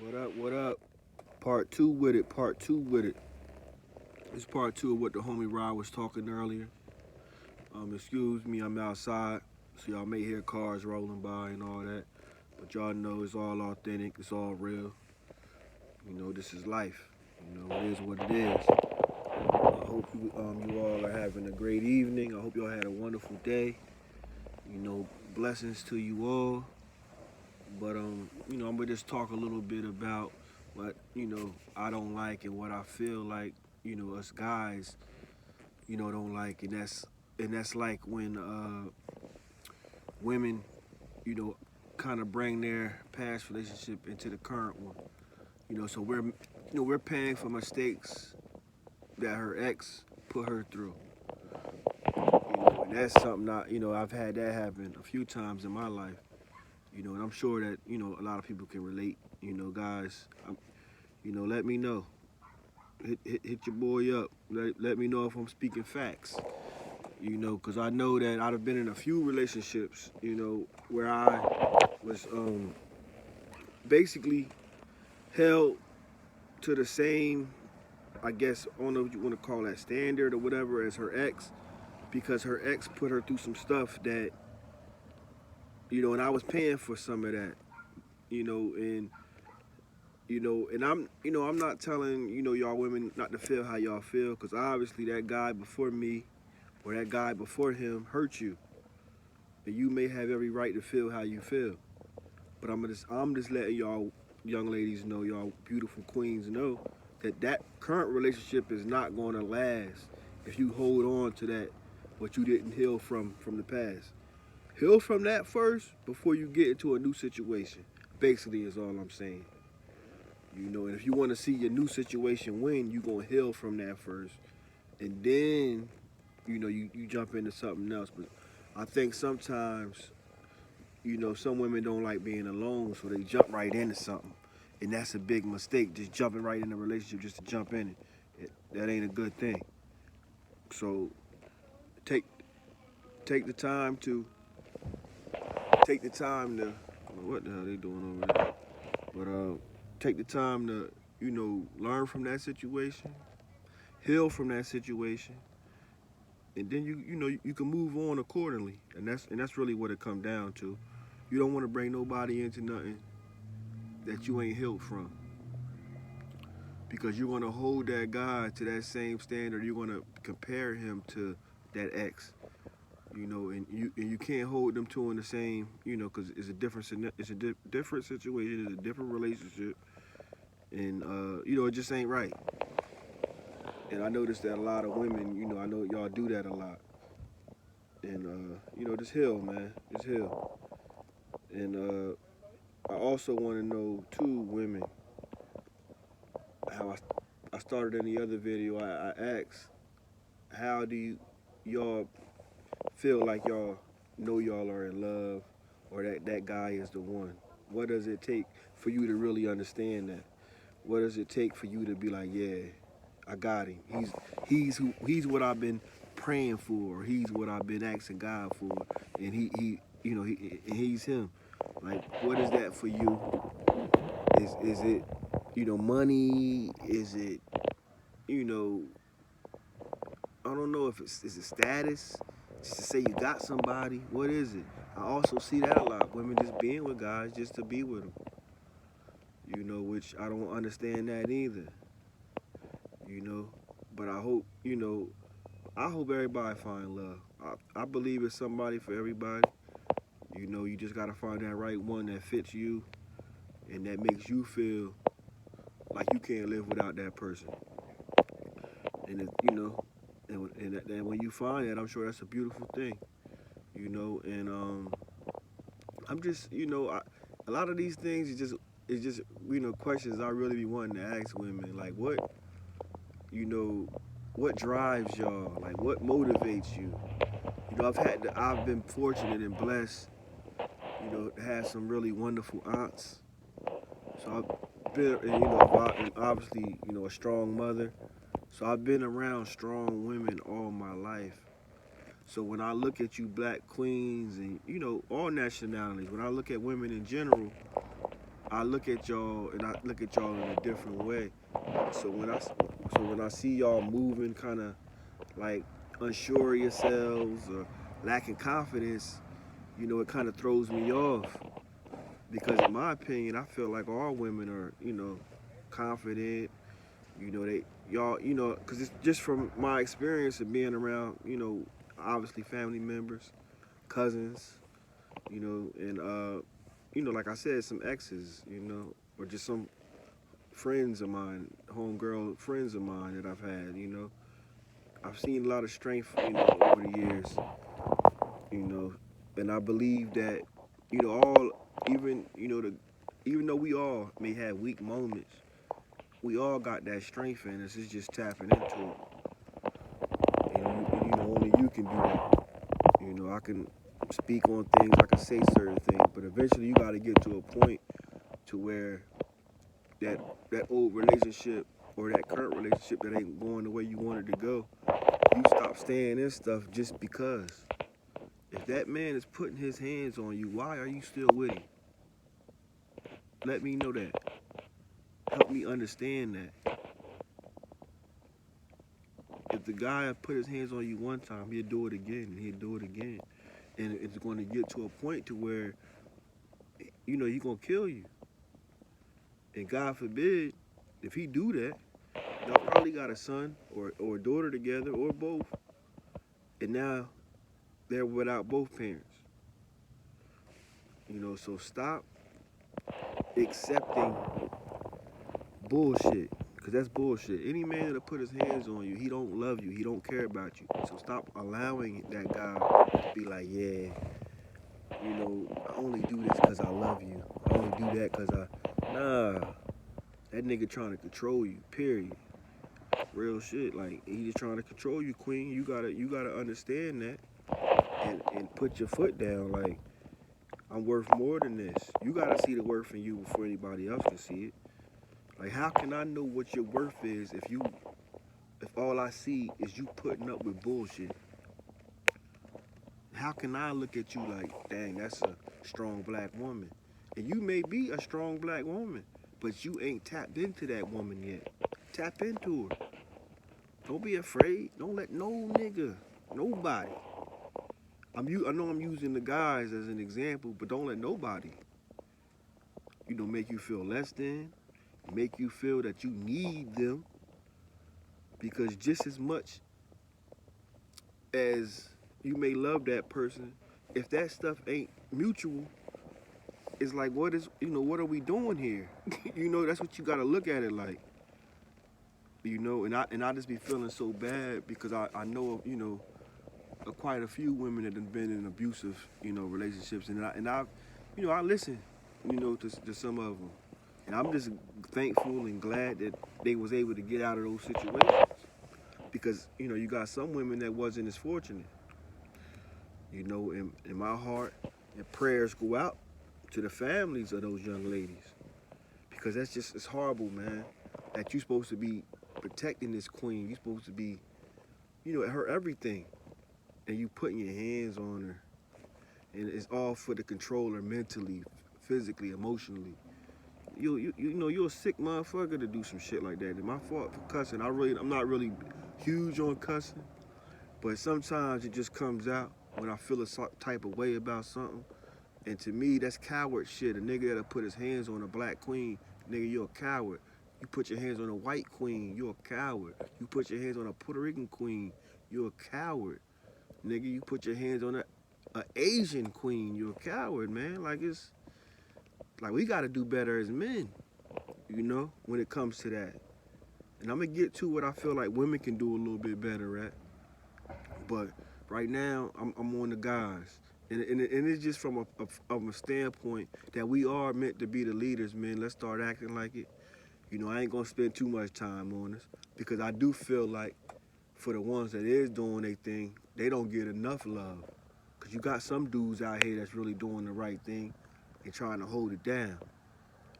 What up? What up? Part two with it. Part two with it. It's part two of what the homie Rod was talking earlier. Excuse me, I'm outside, so y'all may hear cars rolling by and all that. But y'all know it's all authentic. It's all real. This is life. It is what it is. I hope you all are having a great evening. I hope y'all had a wonderful day. Blessings to you all. But I'm gonna just talk a little bit about what I don't like and what I feel like us guys don't like, and that's like when women kind of bring their past relationship into the current one. So we're paying for mistakes that her ex put her through. And that's something I've had that happen a few times in my life. And I'm sure that a lot of people can relate. Guys, let me know. Hit your boy up. Let me know if I'm speaking facts. Because I know that I've been in a few relationships, where I was basically held to the same, I guess, I don't know what you want to call that, standard or whatever, as her ex, because her ex put her through some stuff that, and I was paying for some of that, and I'm not telling, y'all women not to feel how y'all feel, because obviously that guy before me or that guy before him hurt you, and you may have every right to feel how you feel. But I'm just letting y'all young ladies know, y'all beautiful queens know that current relationship is not going to last if you hold on to that what you didn't heal from the past. Heal from that first before you get into a new situation. Basically, is all I'm saying. And if you want to see your new situation win, you gonna heal from that first, and then you jump into something else. But I think sometimes some women don't like being alone, so they jump right into something, and that's a big mistake. Just jumping right in a relationship just to jump in that ain't a good thing. So take take the time to I don't know what the hell they doing over there, but take the time to learn from that situation, heal from that situation, and then you can move on accordingly, and that's really what it comes down to. You don't want to bring nobody into nothing that you ain't healed from, because you're going to hold that guy to that same standard. You're going to compare him to that ex, and you can't hold them two in the same, because it's a different situation, it's a different relationship, and it just ain't right. And I noticed that a lot of women, I know y'all do that a lot, and just heal, man, just heal. And I also want to know too, women, how I started in the other video. I asked, how do y'all feel like y'all know y'all are in love, or that guy is the one? What does it take for you to really understand that? What does it take for you to be like, yeah, I got him. He's what I've been praying for. He's what I've been asking God for, and he's him. Like, what is that for you? Is it money? Is it you know I don't know if is it status, just to say you got somebody. What is it? I also see that a lot. Women just being with guys just to be with them. Which I don't understand that either. You know, but I hope everybody find love. I believe it's somebody for everybody. You just gotta find that right one that fits you and that makes you feel like you can't live without that person. And and when you find that, I'm sure that's a beautiful thing. And I'm just a lot of these things is just questions I really be wanting to ask women, like you know what drives y'all, like what motivates you. I've been fortunate and blessed, to have some really wonderful aunts. So I've been, and obviously, a strong mother. So I've been around strong women all my life. So when I look at you black queens and, all nationalities, when I look at women in general, I look at y'all and I look at y'all in a different way. So when I see y'all moving kind of like unsure of yourselves or lacking confidence, it kind of throws me off because in my opinion, I feel like all women are, confident. They y'all, because it's just from my experience of being around, obviously family members, cousins, and like I said, some exes, or just some friends of mine, homegirl friends of mine that I've had, I've seen a lot of strength, over the years, you know, and I believe that, all, even, even though we all may have weak moments, we all got that strength in us. It's just tapping into it. Only you can do that. I can speak on things, I can say certain things, but eventually you got to get to a point to where that that old relationship or that current relationship that ain't going the way you wanted to go, you stop staying in stuff just because. If that man is putting his hands on you, why are you still with him? Let me know that. Help me understand that. If the guy put his hands on you one time, he'll do it again and he'll do it again. And it's going to get to a point to where, he's going to kill you. And God forbid, if he do that, y'all probably got a son or a daughter together or both. And now they're without both parents. So stop accepting bullshit. Cause that's bullshit. Any man that'll put his hands on you, he don't love you. He don't care about you. So stop allowing that guy to be like, yeah, I only do this cause I love you. I only do that cause nah. That nigga trying to control you. Period. Real shit. Like he just trying to control you, queen. You gotta understand that and put your foot down. Like I'm worth more than this. You gotta see the worth in you before anybody else can see it. Like how can I know what your worth is if all I see is you putting up with bullshit? How can I look at you like, dang, that's a strong black woman? And you may be a strong black woman, but you ain't tapped into that woman yet. Tap into her. Don't be afraid. Don't let no nigga, nobody. I know I'm using the guys as an example, but don't let nobody, make you feel less than, make you feel that you need them, because just as much as you may love that person, if that stuff ain't mutual, it's like what are we doing here? That's what you gotta look at it like. And I just be feeling so bad because I know quite a few women that have been in abusive, relationships, I listen, to some of them, and I'm just thankful and glad that they was able to get out of those situations because you got some women that wasn't as fortunate, in my heart and prayers go out to the families of those young ladies because it's horrible, man, that you supposed to be protecting this queen, you supposed to be, her everything, and you putting your hands on her. And it's all for the controller mentally, physically, emotionally. You're a sick motherfucker to do some shit like that. And my fault for cussing. I'm not really huge on cussing, but sometimes it just comes out when I feel a type of way about something. And to me, that's coward shit. A nigga that'll put his hands on a black queen, nigga, you're a coward. You put your hands on a white queen, you're a coward. You put your hands on a Puerto Rican queen, you're a coward. Nigga, you put your hands on a Asian queen, you're a coward, man. Like it's like we gotta do better as men, when it comes to that. And I'm gonna get to what I feel like women can do a little bit better at. But right now, I'm on the guys. And it's just from a standpoint that we are meant to be the leaders, man. Let's start acting like it. I ain't gonna spend too much time on this because I do feel like for the ones that is doing their thing, they don't get enough love. Cause you got some dudes out here that's really doing the right thing and trying to hold it down.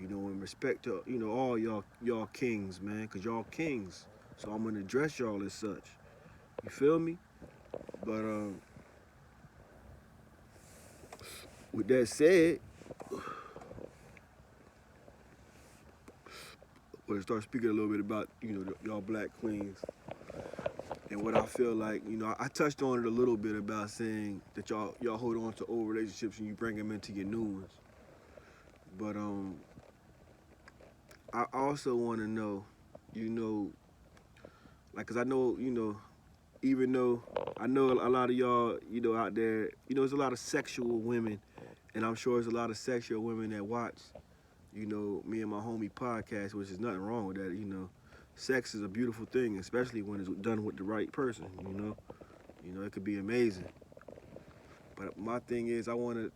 In respect to, all y'all kings, man, cause y'all kings. So I'm gonna address y'all as such. You feel me? But with that said, or start speaking a little bit about, y'all black queens and what I feel like. I touched on it a little bit about saying that y'all hold on to old relationships and you bring them into your new ones. But I also want to know, you know, like, cause I know, even though I know a lot of y'all, out there, there's a lot of sexual women, and I'm sure there's a lot of sexual women that watch, me and my homie podcast, which is nothing wrong with that. Sex is a beautiful thing, especially when it's done with the right person. It could be amazing. But my thing is, I want to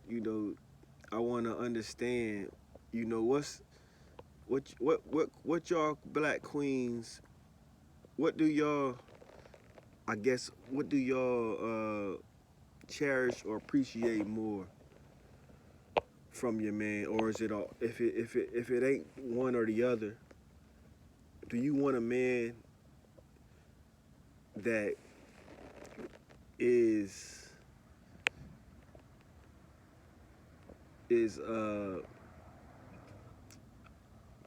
understand, what y'all black queens, what do y'all, I guess, what do y'all cherish or appreciate more from your man, or is it all, if it ain't one or the other, do you want a man that is is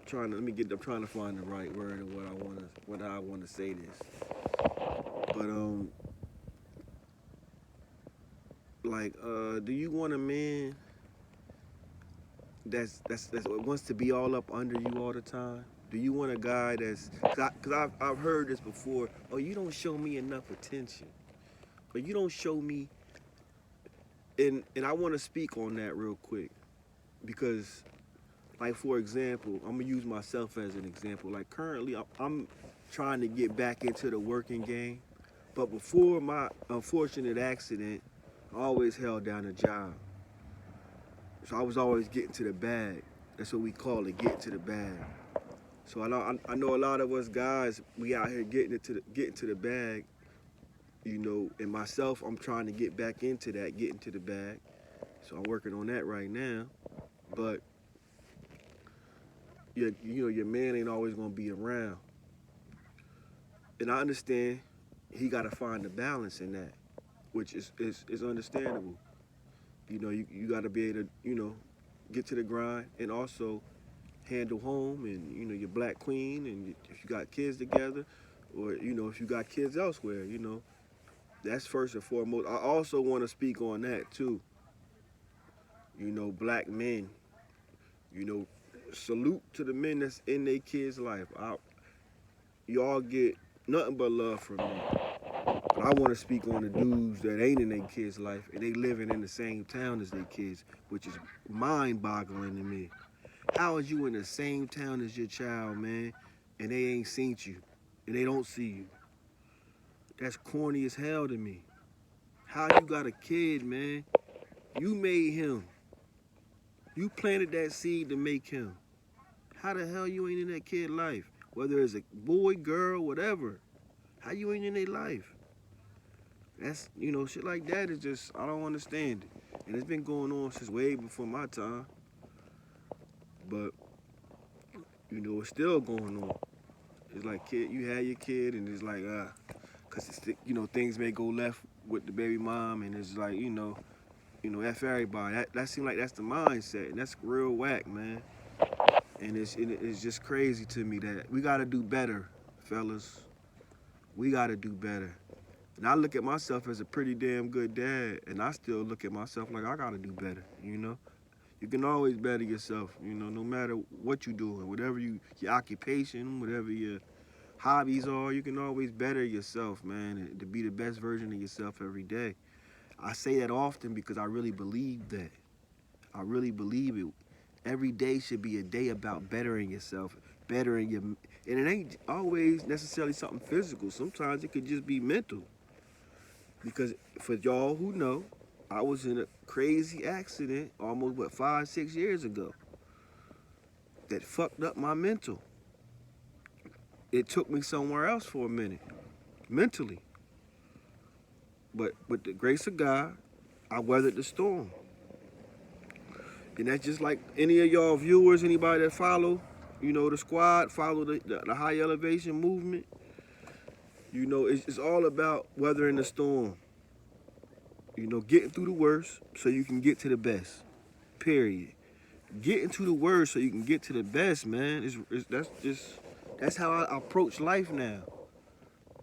trying to I'm trying to find the right word of what I want to say this, but like, do you want a man that wants to be all up under you all the time? Do you want a guy that's, cause I've heard this before. Oh, you don't show me enough attention, or you don't show me. And I want to speak on that real quick, because, like, for example, I'm gonna use myself as an example. Like, currently, I'm trying to get back into the working game, but before my unfortunate accident, I always held down a job. So I was always getting to the bag. That's what we call it, get to the bag. So I know a lot of us guys, we out here getting to the bag, and myself, I'm trying to get back into that, getting to the bag. So I'm working on that right now. But your man ain't always gonna be around. And I understand he gotta find the balance in that, which is understandable. You gotta be able to, get to the grind and also handle home and, your black queen, and if you got kids together, or, if you got kids elsewhere, that's first and foremost. I also want to speak on that too. Black men, you know, salute to the men that's in their kids' life. Y'all get nothing but love from me. But I want to speak on the dudes that ain't in their kids' life and they living in the same town as their kids, which is mind-boggling to me. How is you in the same town as your child, man, and they ain't seen you, and they don't see you? That's corny as hell to me. How you got a kid, man? You made him. You planted that seed to make him. How the hell you ain't in that kid life? Whether it's a boy, girl, whatever. How you ain't in their life? That's, shit like that is just, I don't understand it. And it's been going on since way before my time. But, it's still going on. It's like, kid, you had your kid, and it's like, because, things may go left with the baby mom, and it's like, F everybody. That seems like that's the mindset, and that's real whack, man. And it's just crazy to me that we got to do better, fellas. We got to do better. And I look at myself as a pretty damn good dad, and I still look at myself like I got to do better, You can always better yourself, no matter what you're doing, whatever your occupation, whatever your hobbies are, you can always better yourself, man, and to be the best version of yourself every day. I say that often because I really believe that. I really believe it. Every day should be a day about bettering yourself, bettering your, and it ain't always necessarily something physical. Sometimes it could just be mental. Because for y'all who know, I was in a crazy accident almost 5-6 years ago that fucked up my mental. It took me somewhere else for a minute, mentally. But with the grace of God, I weathered the storm. And that's just like any of y'all viewers, anybody that follow, the squad, follow the high elevation movement. It's all about weathering the storm. Getting through the worst so you can get to the best. Period. Getting to the worst so you can get to the best, man. That's just That's how I approach life now.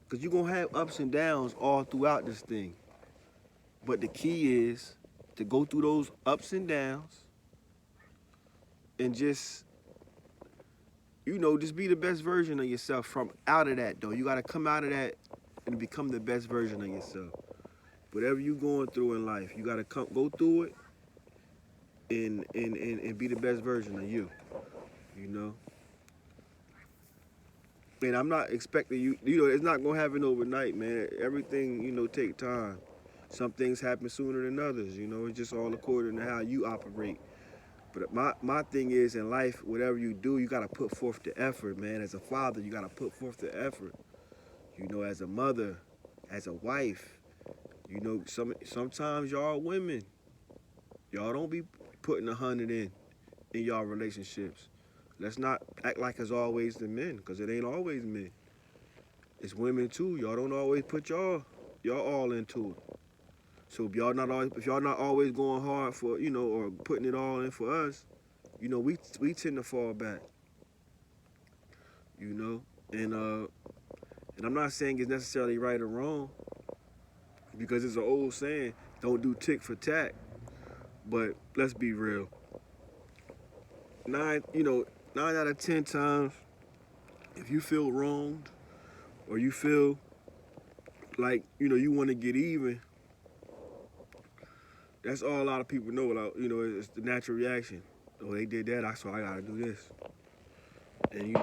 Because you're going to have ups and downs all throughout this thing. But the key is to go through those ups and downs and just, just be the best version of yourself from out of that, though. You got to come out of that and become the best version of yourself. Whatever you're going through in life, you got to go through it and be the best version of you, you know? And I'm not expecting it's not going to happen overnight, man. Everything, take time. Some things happen sooner than others, It's just all according to how you operate. But my thing is, in life, whatever you do, you got to put forth the effort, man. As a father, you got to put forth the effort. As a mother, as a wife, sometimes y'all women, y'all don't be putting 100 in y'all relationships. Let's not act like it's always the men, because it ain't always men. It's women too. Y'all don't always put y'all all into it. So if y'all not always going hard for, or putting it all in for us, we tend to fall back. And I'm not saying it's necessarily right or wrong, because it's an old saying, don't do tick for tack. But let's be real. 9 out of 10 times, if you feel wronged or you feel like, you want to get even, that's all a lot of people know. Like, it's the natural reaction. Oh, they did that, so I got to do this. And,